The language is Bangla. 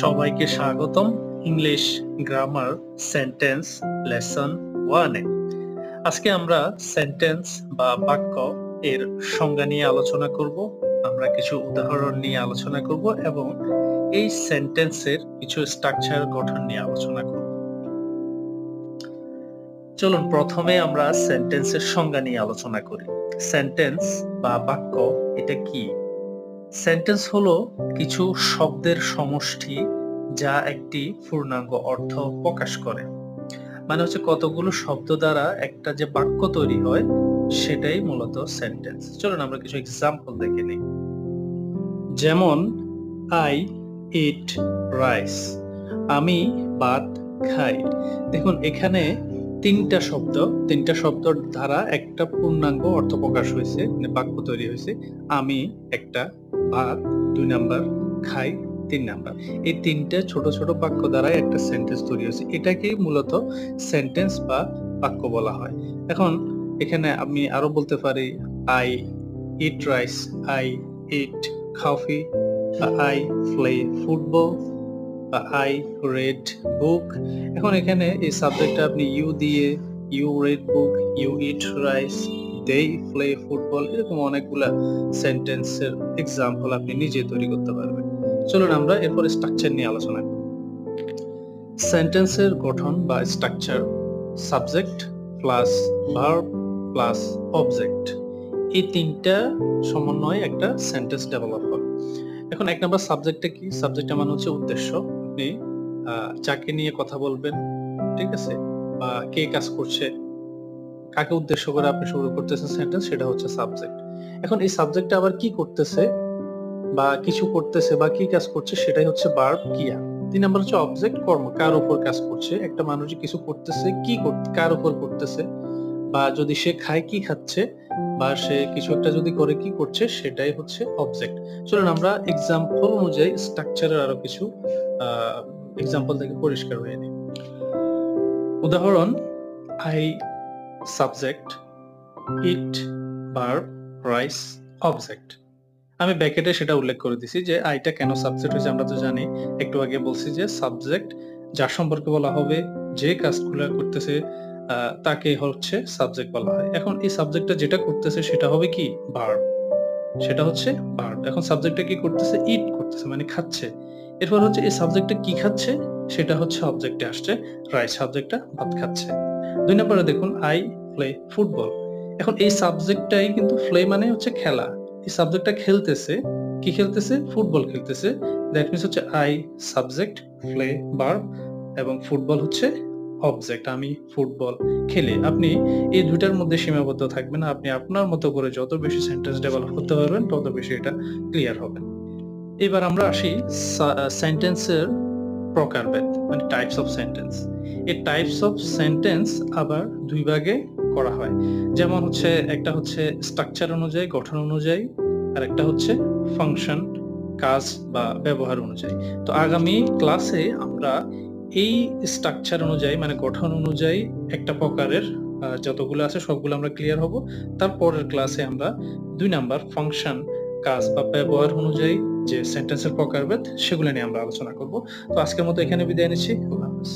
সবাইকে স্বাগতম ইংলিশ গ্রামার সেন্টেন্স লেসন 1 এ। আজকে আমরা সেন্টেন্স বা বাক্য এর সংজ্ঞা নিয়ে আলোচনা করব। আমরা কিছু উদাহরণ নিয়ে আলোচনা করব এবং এই সেন্টেন্সের কিছু স্ট্রাকচার গঠন নিয়ে আলোচনা করব। চলুন প্রথমে আমরা সেন্টেন্সের সংজ্ঞা নিয়ে আলোচনা করি। সেন্টেন্স বা বাক্য এটা কি? সেন্টেন্স হলো কিছু শব্দের সমষ্টি যা একটি পূর্ণাঙ্গ অর্থ প্রকাশ করে। মানে হচ্ছে কতগুলো শব্দ দ্বারা একটা যে বাক্য তৈরি হয় সেটাই মূলত সেন্টেন্স। চলুন আমরা কিছু এক্সাম্পল দেখে নিই। যেমন আই ইট রাইস, আমি ভাত খাই। দেখুন এখানে তিনটা শব্দ দ্বারা একটা পূর্ণাঙ্গ অর্থ প্রকাশ হয়েছে, মানে বাক্য তৈরি হয়েছে। আমি একটা, ভাত 2 নাম্বার, খাই 3 নাম্বার। এই তিনটে ছোট ছোট বাক্য দ্বারা একটা সেন্টেন্স তৈরি হয়েছে। এটাকেই মূলত সেন্টেন্স বা বাক্য বলা হয়। এখন এখানে আমি আরো বলতে পারি I eat rice, I eat coffee, I play football, I read book. এখন এখানে এই সাবজেক্টটা আপনি ইউ দিয়ে, you read book, you eat rice, they play football, এরকম অনেকগুলা সেন্টেন্সের এক্সাম্পল আপনি নিজে তৈরি করতে পারবেন। চলুন আমরা এরপর স্ট্রাকচার নিয়ে আলোচনা করি। সেন্টেন্সের গঠন বা structure subject plus verb plus object, এই তিনটা সমন্বয়ে একটা সেন্টেন্স ডেভেলপ হয়। এখন এক নাম্বার সাবজেক্টটা কি? সাবজেক্টটা মানে হচ্ছে উদ্দেশ্য। আপনি যাকে নিয়ে কথা বলবেন, ঠিক আছে, বা কে কাজ করছে, কাকে উদ্দেশ্য করে আপনি শুরু করতেছেন সেন্টেন্স, সেটা হচ্ছে সাবজেক্ট। এখন এই সাবজেক্টটা আবার কি করতেছে বা কিছু করতেছে বা কি কাজ করছে সেটাই হচ্ছে ভার্ব, ক্রিয়া। 3 নাম্বার হচ্ছে অবজেক্ট, কর্ম, কার উপর কাজ করছে। একটা মানুষ কিছু করতেছে, কি কার উপর করতেছে, বা যদি সে খায় কি খাচ্ছে, বা সে কিছু একটা যদি করে কি করছে, সেটাই হচ্ছে অবজেক্ট। চলুন আমরা এক্সাম্পল অনুযায়ী স্ট্রাকচারের আরো কিছু এক্সাম্পল থেকে পরিষ্কার হয়ে নিই। উদাহরণ I subject, it verb, rice object. আমি ব্র্যাকেটে সেটা উল্লেখ করে দিছি যে আইটা কেন সাবজেক্ট হয়েছে। আমরা তো জানি, একটু আগে বলছি যে সাবজেক্ট যার সম্পর্কে বলা হবে, যে কাজগুলো করতেছে তাকে হচ্ছে সাবজেক্ট বলা হয়। এখন এই সাবজেক্টটা যেটা করতেছে সেটা হবে কি? ভার্ব, সেটা হচ্ছে ভার্ব। এখন সাবজেক্টটা কি করতেছে? ইট করতেছে, মানে খাচ্ছে। এরপর হচ্ছে এই সাবজেক্টটা কি খাচ্ছে, সেটা হচ্ছে অবজেক্টে আসছে, রাইট, সাবজেক্টটা ভাত খাচ্ছে। 2 নম্বরে দেখুন আই প্লে ফুটবল। এখন এই সাবজেক্টটাই কিন্তু প্লে মানে হচ্ছে খেলা। এই সাবজেক্টটা খেলতেছে, কি খেলতেছে? ফুটবল খেলতেছে। দ্যাট মিন্স হচ্ছে আই সাবজেক্ট, প্লে ভার্ব এবং ফুটবল হচ্ছে অবজেক্ট। আমি ফুটবল খেলি। আপনি এই দুইটার মধ্যে সীমাবদ্ধ থাকবেন না। আপনি আপনার মতো করে যত বেশি সেন্টেন্স ডেভেলপ করতে পারবেন তত বেশি এটা ক্লিয়ার হবে। এবার আমরা আসি সেন্টেন্সের প্রকারভেদ, মানে টাইপস অফ সেন্টেন্স। এই টাইপস অফ সেন্টেন্স আবার দুই ভাগে করা হয়। যেমন হচ্ছে একটা হচ্ছে স্ট্রাকচার অনুযায়ী, গঠন অনুযায়ী, আর একটা হচ্ছে ফাংশন, কাজ বা ব্যবহার অনুযায়ী। তো আগামী ক্লাসে আমরা এই স্ট্রাকচার অনুযায়ী, মানে গঠন অনুযায়ী একটা প্রকারের যতগুলো আছে সবগুলো আমরা ক্লিয়ার হব। তারপরের ক্লাসে আমরা 2 নাম্বার ফাংশন, কাজ বা ব্যবহার অনুযায়ী যে সেন্টেন্সের প্রকারভেদ সেগুলো নিয়ে আমরা আলোচনা করব। তো আজকের মতো এখানে বিদায় নিচ্ছি। আল্লাহ হাফেজ।